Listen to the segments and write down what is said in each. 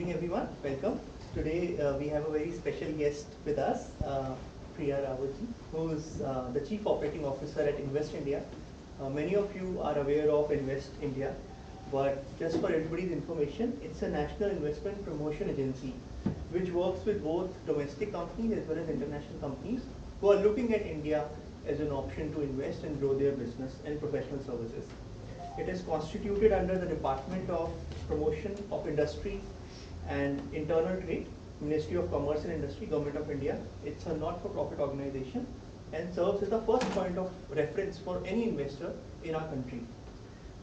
evening, everyone. Welcome. Today we have a very special guest with us, Priya Rawat, who is the Chief Operating Officer at Invest India. Many of you are aware of Invest India, but just for everybody's information, it's a national investment promotion agency which works with both domestic companies as well as international companies who are looking at India as an option to invest and grow their business and professional services. It is constituted under the Department of Promotion of Industry and Internal Trade, Ministry of Commerce and Industry, Government of India. It's a not-for-profit organization and serves as the first point of reference for any investor in our country.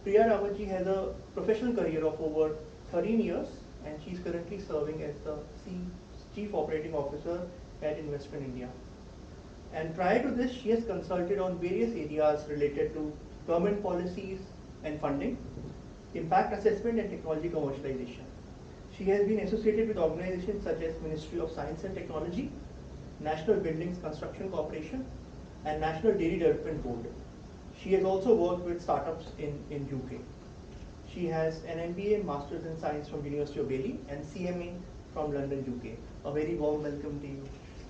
Priya Rawat has a professional career of over 13 years and she's currently serving as the Chief Operating Officer at Investment India. And prior to this, she has consulted on various areas related to government policies and funding, impact assessment and technology commercialization. She has been associated with organizations such as Ministry of Science and Technology, National Buildings Construction Corporation, and National Dairy Development Board. She has also worked with startups in UK. She has an MBA, Masters in Science from University of Delhi, and CMA from London, UK. A very warm welcome to you,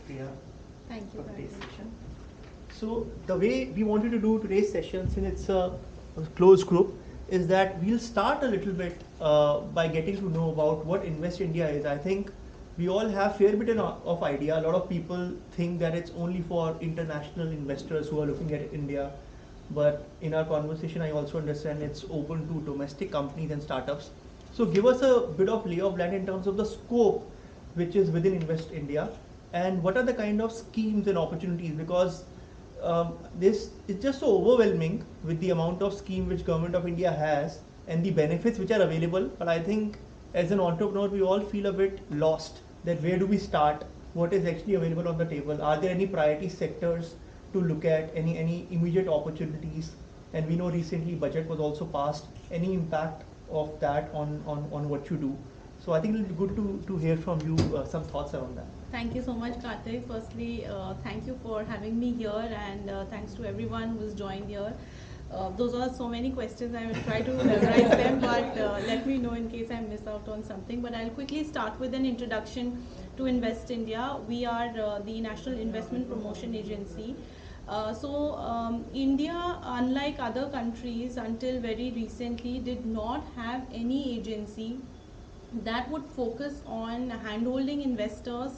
Priya. Thank you for today's session. So the way we wanted to do today's session, since it's a closed group, is that we'll start a little bit by getting to know about what Invest India is. I think we all have fair bit of idea. A lot of people think that it's only for international investors who are looking at India. But in our conversation, I also understand it's open to domestic companies and startups. So give us a bit of lay of land in terms of the scope which is within Invest India and what are the kind of schemes and opportunities, because this is just so overwhelming with the amount of scheme which Government of India has and the benefits which are available. But I think as an entrepreneur, we all feel a bit lost that where do we start, what is actually available on the table, are there any priority sectors to look at, any immediate opportunities, and we know recently budget was also passed, any impact of that on what you do. So I think it will be good to hear from you some thoughts around that. Thank you so much, Karthik. Firstly, thank you for having me here, and thanks to everyone who's joined here. Those are so many questions. I will try to memorize them, but let me know in case I miss out on something. But I'll quickly start with an introduction to Invest India. We are the National Investment Promotion Agency. India, unlike other countries, until very recently, did not have any agency that would focus on handholding investors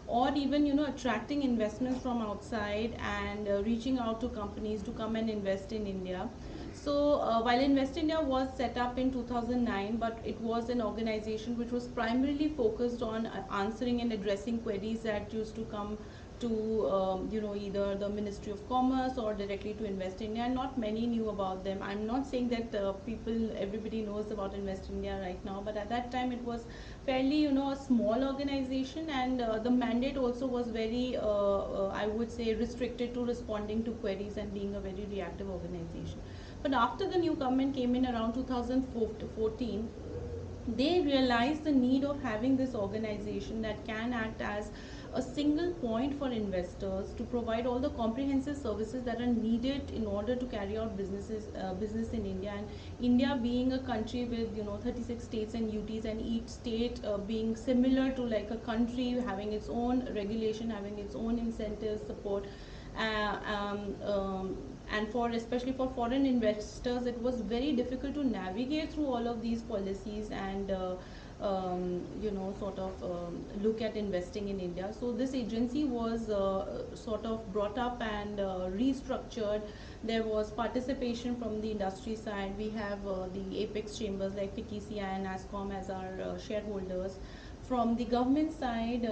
or even attracting investments from outside and reaching out to companies to come and invest in India. So while Invest India was set up in 2009, but it was an organization which was primarily focused on answering and addressing queries that used to come to either the Ministry of Commerce or directly to Invest India, and not many knew about them. I'm not saying that everybody knows about Invest India right now, but at that time it was fairly a small organization, and the mandate also was very I would say restricted to responding to queries and being a very reactive organization. But after the new government came in around 2014, they realized the need of having this organization that can act as a single point for investors to provide all the comprehensive services that are needed in order to carry out business in India. And India being a country with 36 states and UTs, and each state being similar to like a country, having its own regulation, having its own incentives, support. And especially for foreign investors, it was very difficult to navigate through all of these policies and look at investing in India. So this agency was sort of brought up and restructured. There was participation from the industry side. We have the apex chambers like FICCI and NASSCOM as our shareholders. From the government side,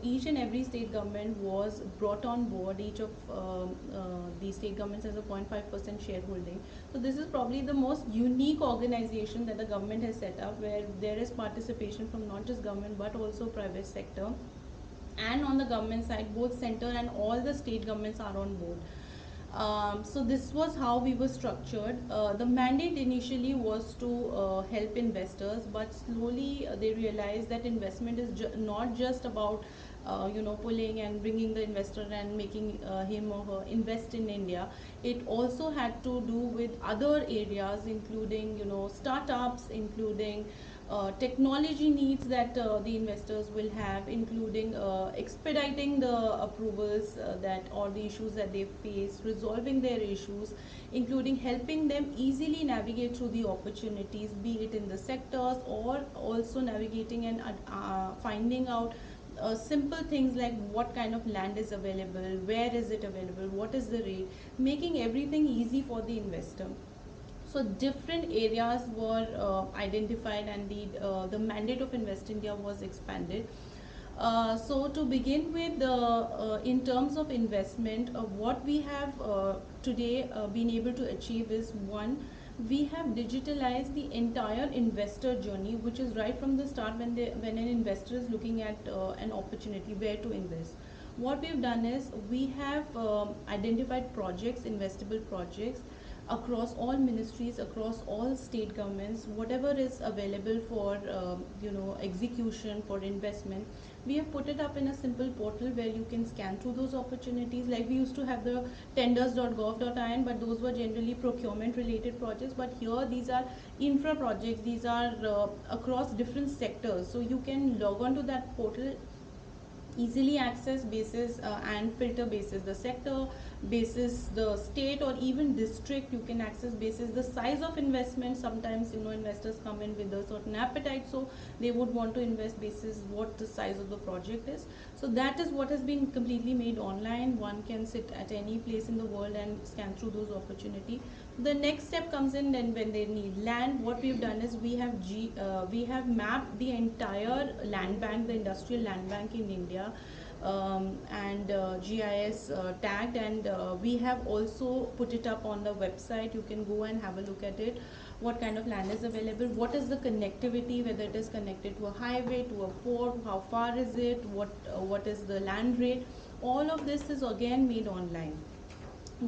each and every state government was brought on board. Each of the state governments has a 0.5% shareholding. So this is probably the most unique organization that the government has set up, where there is participation from not just government but also private sector. And on the government side, both center and all the state governments are on board. So this was how we were structured. The mandate initially was to help investors, but slowly they realized that investment is not just about pulling and bringing the investor and making him or her invest in India. It also had to do with other areas, including startups, including technology needs that the investors will have, including expediting the approvals that or the issues that they face, resolving their issues, including helping them easily navigate through the opportunities, be it in the sectors or also navigating and finding out simple things like what kind of land is available, where is it available, what is the rate, making everything easy for the investor. So different areas were identified, and the mandate of Invest India was expanded. So to begin with, in terms of investment, what we have today been able to achieve is one, we have digitalized the entire investor journey, which is right from the start when an investor is looking at an opportunity where to invest. What we've done is we have identified projects, investable projects across all ministries, across all state governments, whatever is available for execution for investment. We have put it up in a simple portal where you can scan through those opportunities. Like we used to have the tenders.gov.in, but those were generally procurement related projects. But here these are infra projects. These are across different sectors. So you can log on to that portal, easily access basis and filter basis the sector, basis the state or even district. You can access basis the size of investment. Sometimes investors come in with a certain appetite, so they would want to invest basis what the size of the project is. So that is what has been completely made online. One can sit at any place in the world and scan through those opportunity. The next step comes in, and when they need land, what we've done is we have mapped the entire land bank, the industrial land bank in India, and GIS tagged, and we have also put it up on the website. You can go and have a look at it. What kind of land is available? What is the connectivity? Whether it is connected to a highway, to a port? How far is it? What is the land rate? All of this is again made online.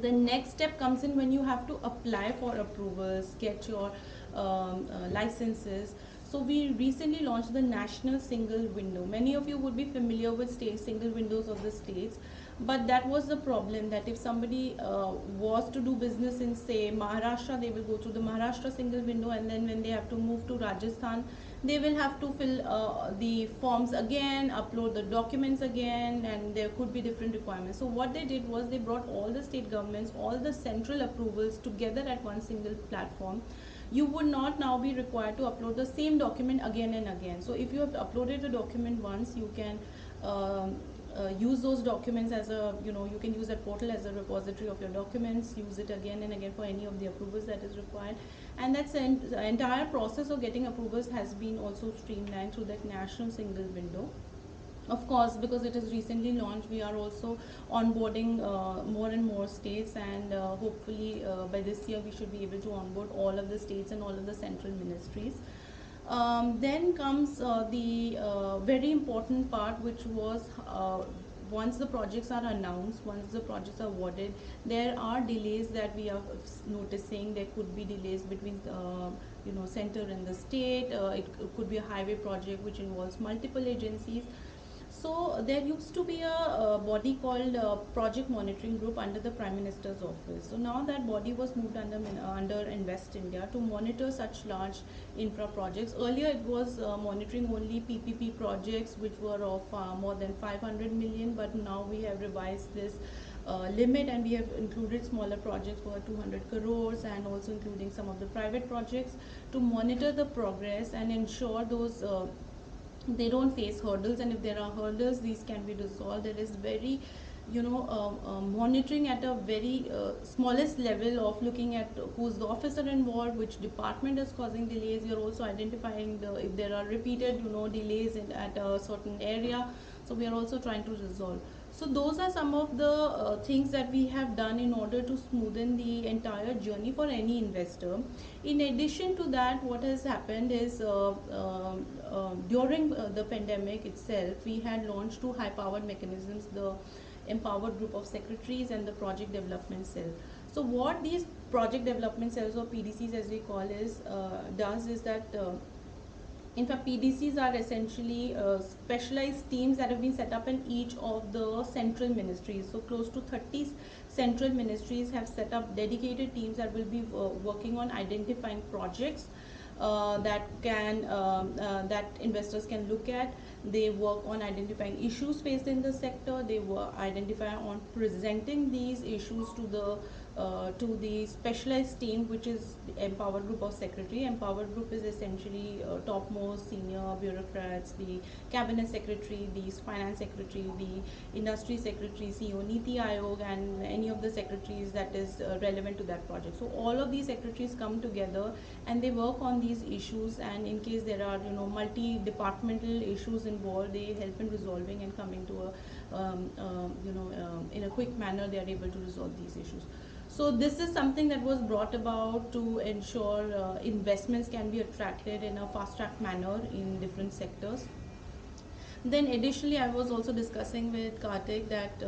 The next step comes in when you have to apply for approvals, get your licenses. So we recently launched the national single window. Many of you would be familiar with state single windows of the states, but that was the problem, that if somebody was to do business in say Maharashtra, they will go through the Maharashtra single window, and then when they have to move to Rajasthan, they will have to fill the forms again, upload the documents again, and there could be different requirements. So what they did was they brought all the state governments, all the central approvals together at one single platform. You would not now be required to upload the same document again and again. So if you have uploaded a document once, you can use those documents as a, you can use that portal as a repository of your documents, use it again and again for any of the approvals that is required. And that's the entire process of getting approvals has been also streamlined through that national single window. Of course, because it is recently launched, we are also onboarding more and more states, and hopefully by this year we should be able to onboard all of the states and all of the central ministries. Then comes the very important part, which was once the projects are announced, once the projects are awarded, there are delays that we are noticing. There could be delays between center and the state. It could be a highway project which involves multiple agencies. So there used to be a body called Project Monitoring Group under the Prime Minister's office. So now that body was moved under Invest India to monitor such large infra projects. Earlier it was monitoring only PPP projects which were of more than 500 million, but now we have revised this limit, and we have included smaller projects for 200 crores, and also including some of the private projects to monitor the progress and ensure those they don't face hurdles, and if there are hurdles, these can be resolved. There is very monitoring at a very smallest level of looking at who's the officer involved, which department is causing delays. You're also identifying if there are repeated delays at a certain area, so we are also trying to resolve. So those are some of the things that we have done in order to smoothen the entire journey for any investor. In addition to that, what has happened is during the pandemic itself, we had launched two high-powered mechanisms, the Empowered Group of Secretaries and the Project Development Cell. So what these Project Development Cells, or PDCs as we call does is that in fact, PDCs are essentially specialized teams that have been set up in each of the central ministries. So close to 30 central ministries have set up dedicated teams that will be working on identifying projects that investors can look at. They work on identifying issues faced in the sector. They work identify on presenting these issues to the specialized team, which is the Empowered Group of Secretary. Empowered Group is essentially topmost senior bureaucrats, the cabinet secretary, the finance secretary, the industry secretary, CEO, Niti Aayog, and any of the secretaries that is relevant to that project. So all of these secretaries come together and they work on these issues. And in case there are multi-departmental issues involved, they help in resolving and coming to a in a quick manner they are able to resolve these issues. So this is something that was brought about to ensure investments can be attracted in a fast track manner in different sectors. Then additionally, I was also discussing with Kartik that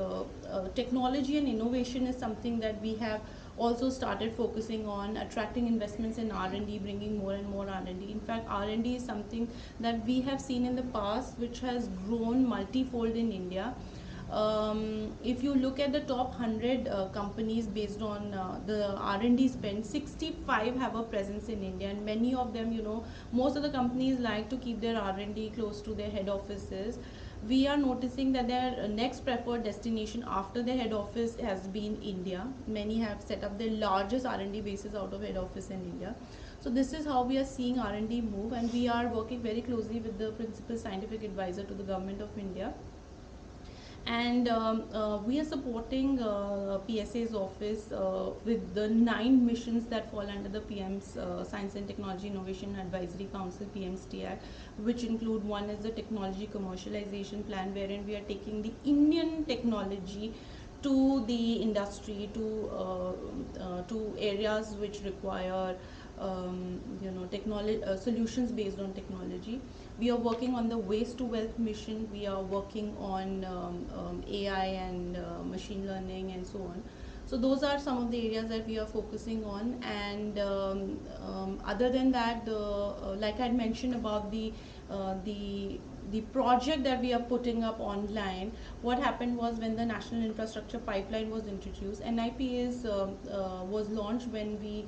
technology and innovation is something that we have also started focusing on, attracting investments in R&D, bringing more and more R&D. In fact, R&D is something that we have seen in the past, which has grown multifold in India. If you look at the top 100 companies based on the R&D spend, 65 have a presence in India, and many of them, most of the companies like to keep their R&D close to their head offices. We are noticing that their next preferred destination after their head office has been India. Many have set up their largest R&D bases out of head office in India. So this is how we are seeing R&D move, and we are working very closely with the principal scientific advisor to the government of India. And we are supporting PSA's office with the 9 missions that fall under the PM's Science and Technology Innovation Advisory Council, PMSTI, which include, one is the technology commercialization plan, wherein we are taking the Indian technology to the industry, to areas which require technology solutions based on technology. We are working on the waste to wealth mission. We are working on AI and machine learning and so on. So those are some of the areas that we are focusing on. And other than that, like I had mentioned about the project that we are putting up online, what happened was when the National Infrastructure Pipeline was introduced, NIP was launched when we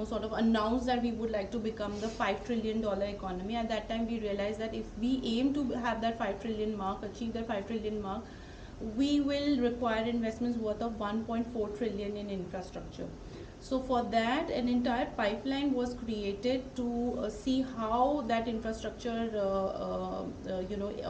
sort of announced that we would like to become the $5 trillion economy. At that time, we realized that if we aim to have that 5 trillion mark, achieve that 5 trillion mark, we will require investments worth of 1.4 trillion in infrastructure. So for that, an entire pipeline was created to see how that infrastructure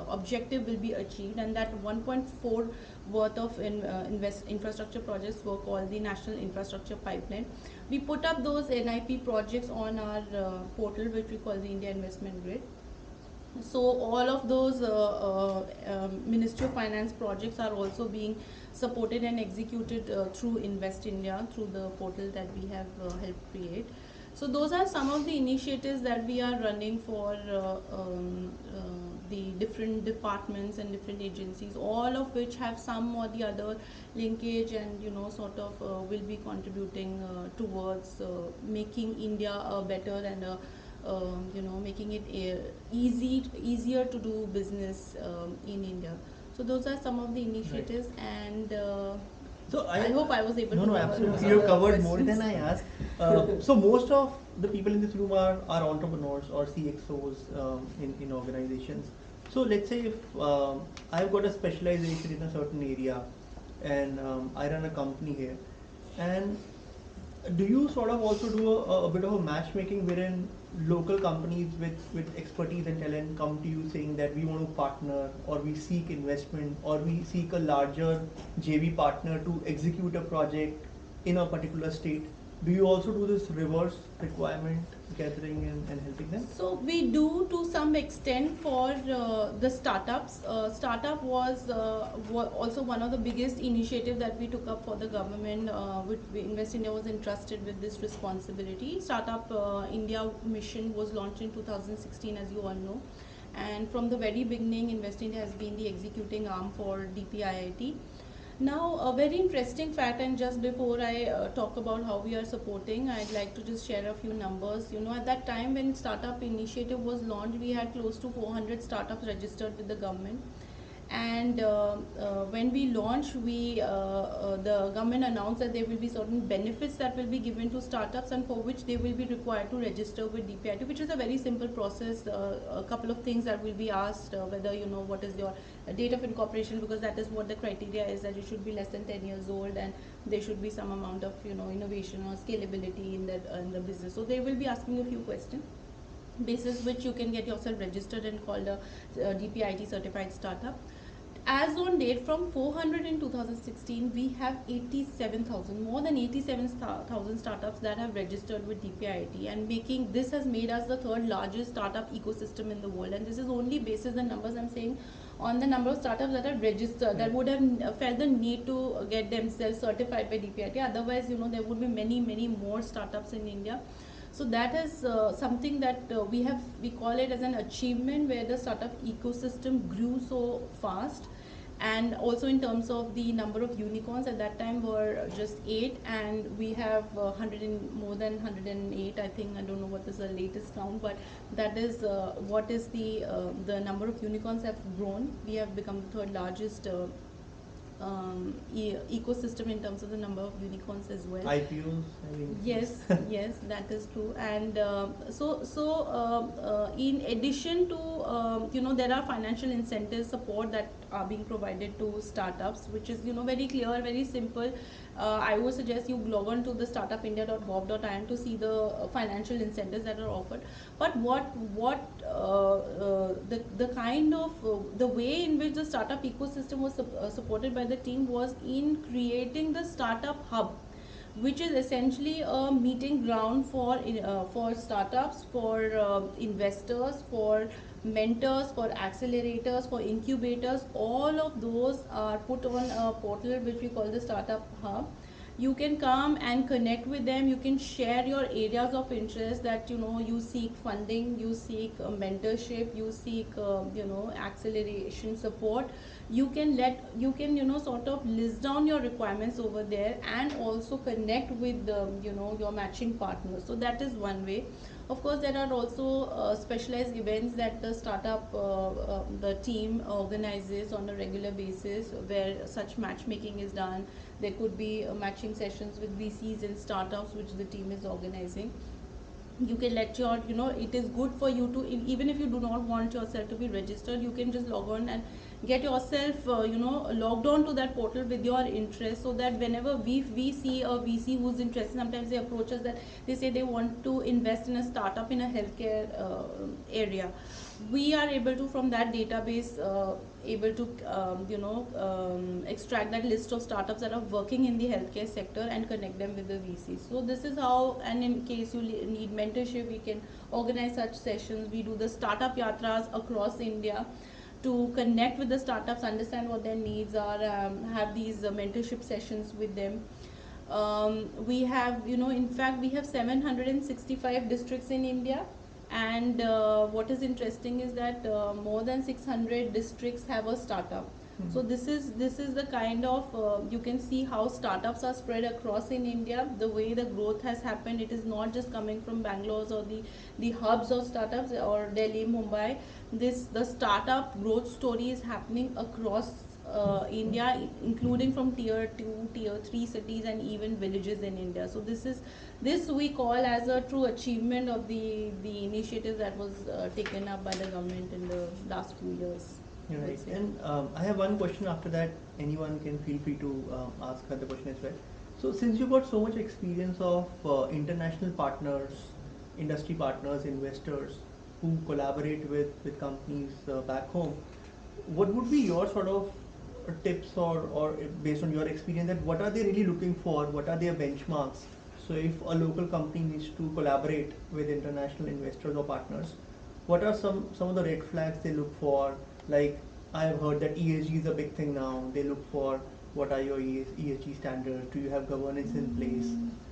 objective will be achieved, and that 1.4 worth of infrastructure projects were called the National Infrastructure Pipeline. We put up those NIP projects on our portal, which we call the India Investment Grid. So all of those Ministry of Finance projects are also being supported and executed through Invest India, through the portal that we have helped create. So those are some of the initiatives that we are running for the different departments and different agencies, all of which have some or the other linkage and sort of will be contributing towards making India a better and making it easier to do business in India. So those are some of the initiatives. Right. And so I hope I was able to cover. Absolutely, you covered more than I asked. So most of the people in this room are entrepreneurs or CXOs in organizations. So let's say if I've got a specialization in a certain area and I run a company here, and do you sort of also do a bit of a matchmaking wherein local companies with expertise and talent come to you saying that we want to partner, or we seek investment, or we seek a larger JV partner to execute a project in a particular state? Do you also do this reverse requirement gathering and helping them? So we do to some extent for the startups. Startup was also one of the biggest initiatives that we took up for the government, which Invest India was entrusted with this responsibility. Startup India mission was launched in 2016, as you all know. And from the very beginning, Invest India has been the executing arm for DPIIT. Now, a very interesting fact, and just before I talk about how we are supporting, I'd like to just share a few numbers. At that time when Startup Initiative was launched, we had close to 400 startups registered with the government. And when we launched, the government announced that there will be certain benefits that will be given to startups, and for which they will be required to register with DPIT, which is a very simple process. A couple of things that will be asked, whether you know what is your date of incorporation, because that is what the criteria is, that you should be less than 10 years old, and there should be some amount of innovation or scalability in the business. So they will be asking a few questions, basis which you can get yourself registered and called a DPIT certified startup. As on date, from 400 in 2016, we have 87,000, more than 87,000 startups that have registered with DPIT, and making this has made us the third largest startup ecosystem in the world. And this is only basis the numbers I'm saying, on the number of startups that have registered, that would have felt the need to get themselves certified by DPIT. Otherwise, there would be many more startups in India. So that is something that we call it as an achievement, where the startup ecosystem grew so fast. And also in terms of the number of unicorns, at that time were just 8, and we have more than 108, I think. I don't know what is the latest count, but that is what is the number of unicorns have grown. We have become the third largest ecosystem in terms of the number of unicorns as well. IPOs, I mean. Yes, yes, that is true. And in addition to there are financial incentive support that are being provided to startups, which is very clear, very simple. I would suggest you log on to the startupindia.gov.in to see the financial incentives that are offered. But the kind of the way in which the startup ecosystem was supported by the team was in creating the startup hub, which is essentially a meeting ground for startups, for investors, for mentors, for accelerators, for incubators. All of those are put on a portal which we call the startup hub. You can come and connect with them. You can share your areas of interest, that you seek funding, you seek mentorship, you seek acceleration support. You can sort of list down your requirements over there, and also connect with your matching partners. So that is one way. Of course, there are also specialized events that the team organizes on a regular basis, where such matchmaking is done. There could be matching sessions with VCs and startups, which the team is organizing. You can let it is good for you to, even if you do not want yourself to be registered, you can just log on and get yourself logged on to that portal with your interest, so that whenever we see a VC who's interested, sometimes they approach us, that they say they want to invest in a startup in a healthcare area. We are able to, from that database, able to extract that list of startups that are working in the healthcare sector, and connect them with the VCs. So this is how. And in case you need mentorship, we can organize such sessions. We do the startup yatras across India to connect with the startups, understand what their needs are, have these mentorship sessions with them. We have, in fact, we have 765 districts in India. And what is interesting is that more than 600 districts have a startup. So this is the kind of you can see how startups are spread across in India. The way the growth has happened, it is not just coming from Bangalore or the hubs of startups, or Delhi, Mumbai. The startup growth story is happening across India, including from tier 2, tier 3 cities, and even villages in India. So this we call as a true achievement of the initiative that was taken up by the government in the last few years. Right. And I have one question after that. Anyone can feel free to ask her the question as well. So since you got so much experience of international partners, industry partners, investors who collaborate with companies back home, what would be your sort of tips, or based on your experience, that what are they really looking for? What are their benchmarks? So if a local company needs to collaborate with international investors or partners, what are some of the red flags they look for? Like, I have heard that ESG is a big thing now. They look for, what are your ESG standards? Do you have governance in place?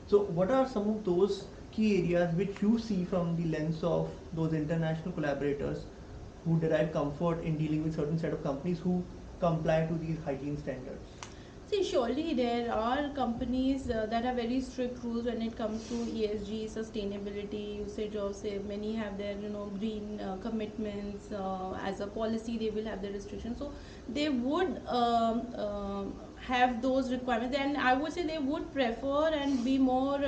So what are some of those key areas which you see from the lens of those international collaborators who derive comfort in dealing with certain set of companies who comply to these hygiene standards? See, surely there are companies that have very strict rules when it comes to ESG, sustainability, usage of, say, many have their, green commitments. As a policy, they will have their restrictions. So they would have those requirements, and I would say they would prefer and be more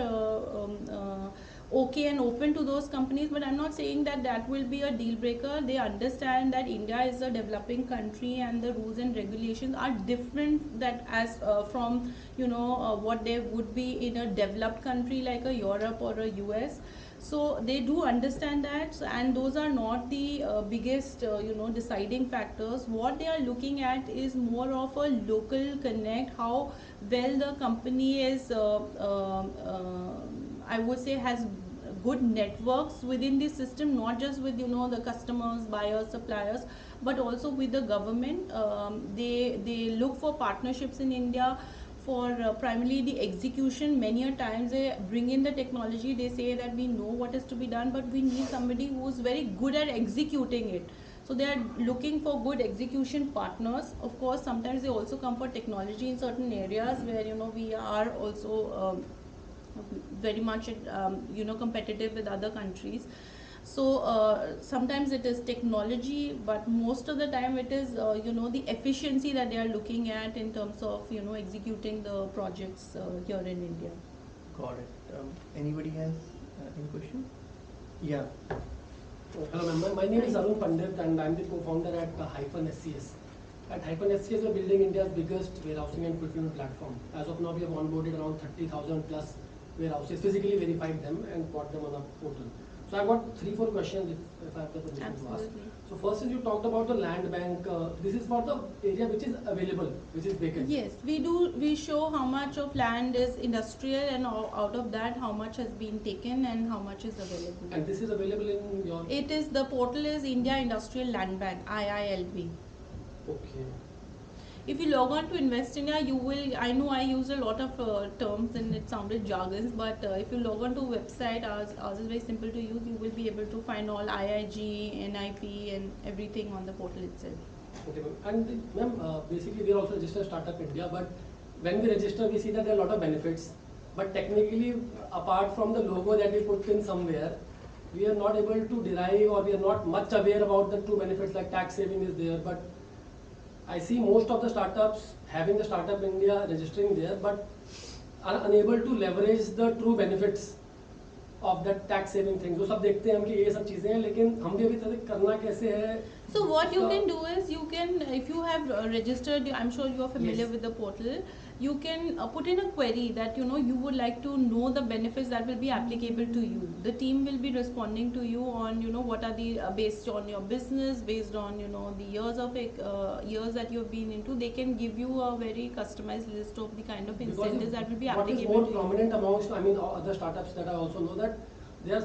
okay and open to those companies. But I'm not saying that that will be a deal breaker. They understand that India is a developing country and the rules and regulations are different that as from what they would be in a developed country like a Europe or a US. So they do understand that, and those are not the biggest deciding factors. What they are looking at is more of a local connect, how well the company is I would say has good networks within the system, not just with the customers, buyers, suppliers, but also with the government. They look for partnerships in India for primarily the execution. Many a times they bring in the technology, they say that we know what is to be done, but we need somebody who is very good at executing it. So they are looking for good execution partners. Of course, sometimes they also come for technology in certain areas where we are also very much competitive with other countries. So sometimes it is technology, but most of the time it is the efficiency that they are looking at in terms of executing the projects here in India. Got it. Anybody has any question? Yeah. Hello, ma'am. My name is Arun Pandit, and I'm the co-founder at Hyphen SCS. At Hyphen SCS, we're building India's biggest warehousing and fulfillment platform. As of now, we have onboarded around 30,000 plus warehouses, physically verified them, and got them on our portal. So I've got 3-4 questions if I have the permission to ask. Absolutely. So first is you talked about the land bank. This is for the area which is available, which is vacant. Yes, we do. We show how much of land is industrial, and out of that, how much has been taken and how much is available. And this is available in your. It is, the portal is India Industrial Land Bank, IILB. Okay. If you log on to Invest India, you will, I know I use a lot of terms and it sounded jargons, but if you log on to website, ours is very simple to use. You will be able to find all IIG, NIP and everything on the portal itself. Okay, and ma'am, basically we are also registered Startup India, but when we register, we see that there are a lot of benefits. But technically, apart from the logo that we put in somewhere, we are not able to derive, or we are not much aware about the true benefits, like tax saving is there. But I see most of the startups having the Startup India registering there, but are unable to leverage the true benefits of that tax saving thing. जो सब देखते हैं हम कि ये सब चीजें हैं, लेकिन हम भी अभी तक करना कैसे है? So what you can do is, you can, if you have registered, I'm sure you are familiar Yes. with the portal, you can put in a query that you would like to know the benefits that will be applicable to you. The team will be responding to you on what are the based on your business, based on the years of years that you've been into. They can give you a very customized list of the kind of incentives that will be applicable to you. What is more prominent amongst, other startups that I also know that there's,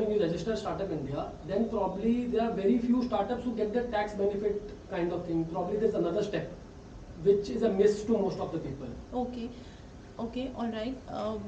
you register Startup India, then probably there are very few startups who get the tax benefit kind of thing. Probably there's another step, which is a miss to most of the people. Okay, all right.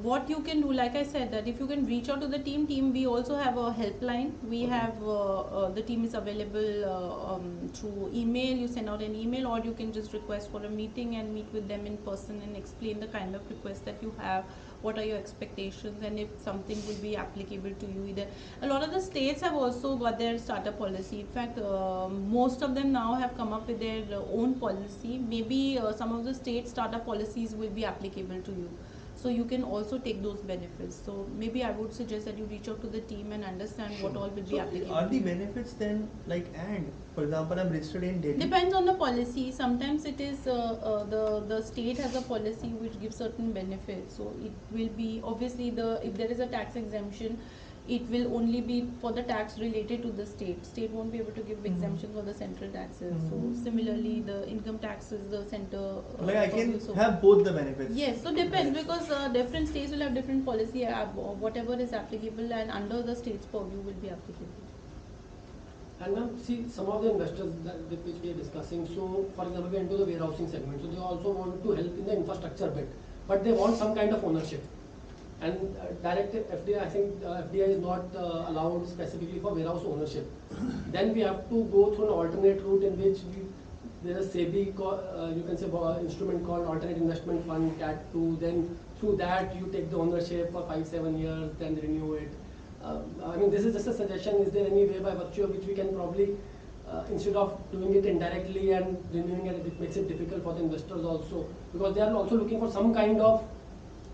What you can do, like I said, that if you can reach out to the team, we also have a helpline. We have, the team is available through email. You send out an email, or you can just request for a meeting and meet with them in person and explain the kind of request that you have. What are your expectations, and if something will be applicable to you either. A lot of the states have also got their startup policy. In fact, most of them now have come up with their own policy. Maybe some of the state startup policies will be applicable to you. So you can also take those benefits. So maybe I would suggest that you reach out to the team and understand what all will be applicable. Are the benefits then for example, I'm registered in Delhi? Depends on the policy. Sometimes it is the state has a policy which gives certain benefits. So it will be obviously if there is a tax exemption, it will only be for the tax related to the state. State won't be able to give exemption for the central taxes. So similarly, the income taxes, the center. I can have both the benefits. Yes, so depends, because different states will have different policy. Whatever is applicable and under the state's purview will be applicable. And now, see, some of the investors with which we are discussing, so for example, we are into the warehousing segment, so they also want to help in the infrastructure bit, but they want some kind of ownership. And direct FDI, I think FDI is not allowed specifically for warehouse ownership. Then we have to go through an alternate route in which there's a SEBI, you can say instrument called Alternate Investment Fund (CAT2). Then through that you take the ownership for 5-7 years, then renew it. I mean, this is just a suggestion. Is there any way by virtue of which we can probably, instead of doing it indirectly and renewing it, it makes it difficult for the investors also, because they are also looking for some kind of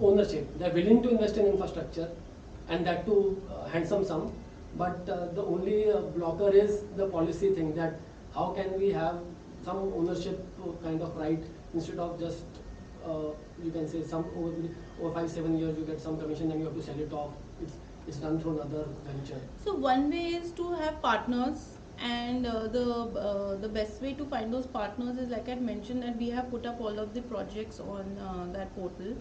ownership. They are willing to invest in infrastructure, and that too handsome sum. But the only blocker is the policy thing, that how can we have some ownership kind of right instead of just you can say some over 5-7 years you get some commission and you have to sell it off. It's done through another venture. So one way is to have partners, and the best way to find those partners is, like I mentioned, that we have put up all of the projects on that portal.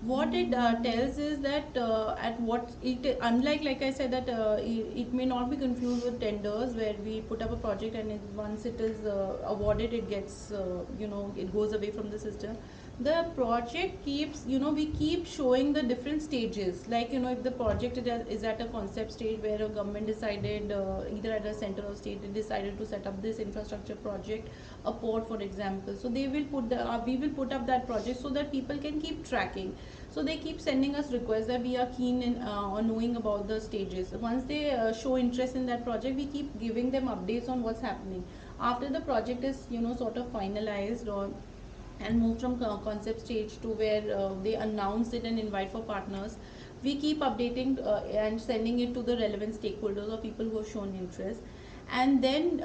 What it tells is that at what it, unlike, like I said, that it may not be confused with tenders where we put up a project and once it is awarded, it gets it goes away from the system. The project keeps, we keep showing the different stages, like if the project is at a concept stage where a government decided, either at a center or state, it decided to set up this infrastructure project, a port for example, so they will put we will put up that project so that people can keep tracking. So they keep sending us requests that we are keen in on knowing about the stages. Once they show interest in that project, we keep giving them updates on what's happening. After the project is sort of finalized or and move from concept stage to where they announce it and invite for partners, we keep updating and sending it to the relevant stakeholders or people who have shown interest. And then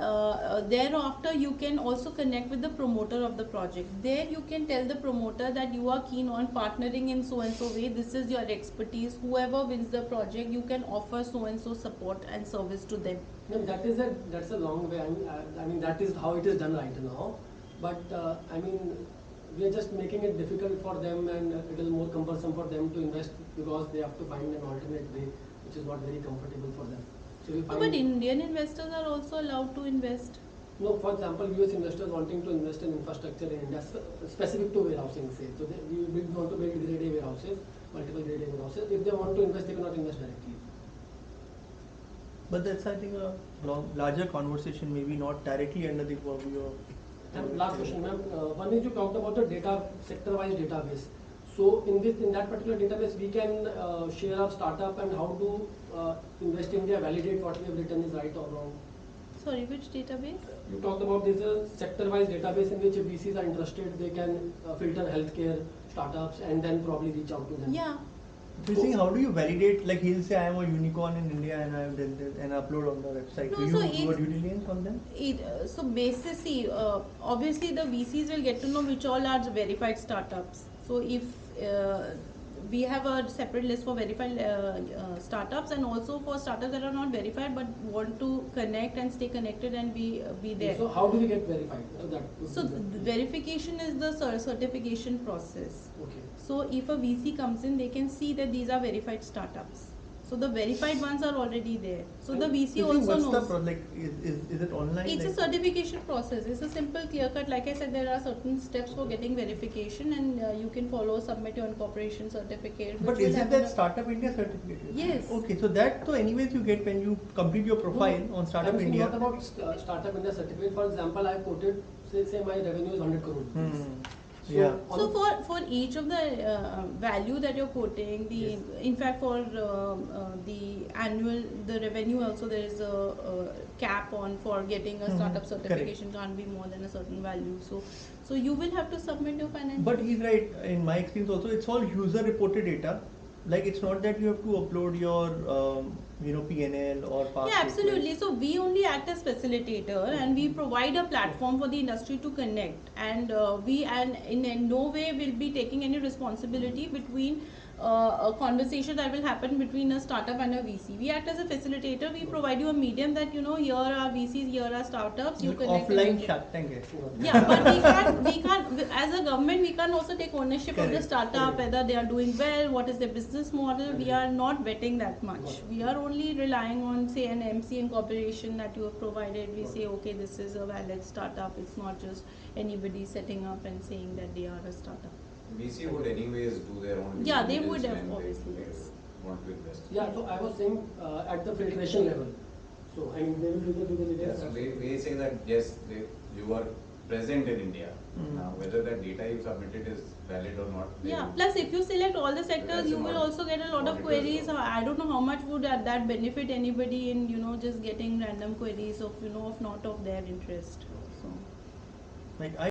thereafter you can also connect with the promoter of the project. There you can tell the promoter that you are keen on partnering in so and so way, this is your expertise, whoever wins the project you can offer so and so support and service to them. No, that's a long way. I mean that is how it is done right now, but I mean we are just making it difficult for them, and it is more cumbersome for them to invest because they have to find an alternate way, which is not very comfortable for them. So No, but Indian investors are also allowed to invest. No, for example, US investors wanting to invest in infrastructure in India, specific to warehousing, say. So we want to build grade A warehouses, multiple grade A warehouses. If they want to invest, they cannot invest directly. But that's, I think, a larger conversation, maybe not directly under the purview of. And last question, ma'am. One is you talked about the data, sector-wise database. So in that particular database, we can share our startup and how to Invest India validate what we have written is right or wrong. Sorry, which database? You talked about this sector-wise database in which if VCs are interested, they can filter healthcare startups and then probably reach out to them. Yeah. So you're saying, how do you validate? Like he'll say, I am a unicorn in India and I have done this and upload on the website. No, do you so do a due diligence on them? So basically, obviously the VCs will get to know which all are verified startups. So if we have a separate list for verified startups and also for startups that are not verified but want to connect and stay connected and be there. So how do we get verified? So the verification is the certification process. Okay. So if a VC comes in, they can see that these are verified startups. So the verified ones are already there. So the VC also knows. Is it online? It's a certification process. It's a simple, clear cut. Like I said, there are certain steps for getting verification, and you can follow, submit your incorporation certificate. But is it that Startup India certificate? Yes. Okay, so that so anyways you get when you complete your profile on Startup India. Not about Startup India certificate. For example, I quoted say my revenue is 100 crore rupees. So, yeah. So for each of the value that you're quoting, Yes. in fact for the revenue also there is a cap on for getting a startup certification. Can't be more than a certain value. So you will have to submit your financials. But he's right. In my experience also, it's all user reported data. Like it's not that you have to upload your PNL or past. Yeah, absolutely. So we only act as facilitator and we provide a platform for the industry to connect, and we in no way will be taking any responsibility between a conversation that will happen between a startup and a VC. We act as a facilitator. We provide you a medium that here are VCs, here are startups. You connect. Offline Shark Tank. Yeah, but we can't as a government we can't also take ownership of the startup, whether they are doing well, what is their business model. We are not vetting that much. We are only relying on, say, an MC incorporation that you have provided. We say, okay, this is a valid startup. It's not just anybody setting up and saying that they are a startup. VC would anyways do their own. Yeah, they would have, obviously, yes. Want to invest. Yeah, so I was saying at the filtration level. So I mean, they will do the Yes, we say that yes, you are present in India. Mm. Now, whether that data you submitted is valid or not. they Yeah, will- plus if you select all the sectors, That's you an will audit- also get a lot of auditor's queries. job. I don't know how much would that benefit anybody in, just getting random queries of, of not of their interest. So. Like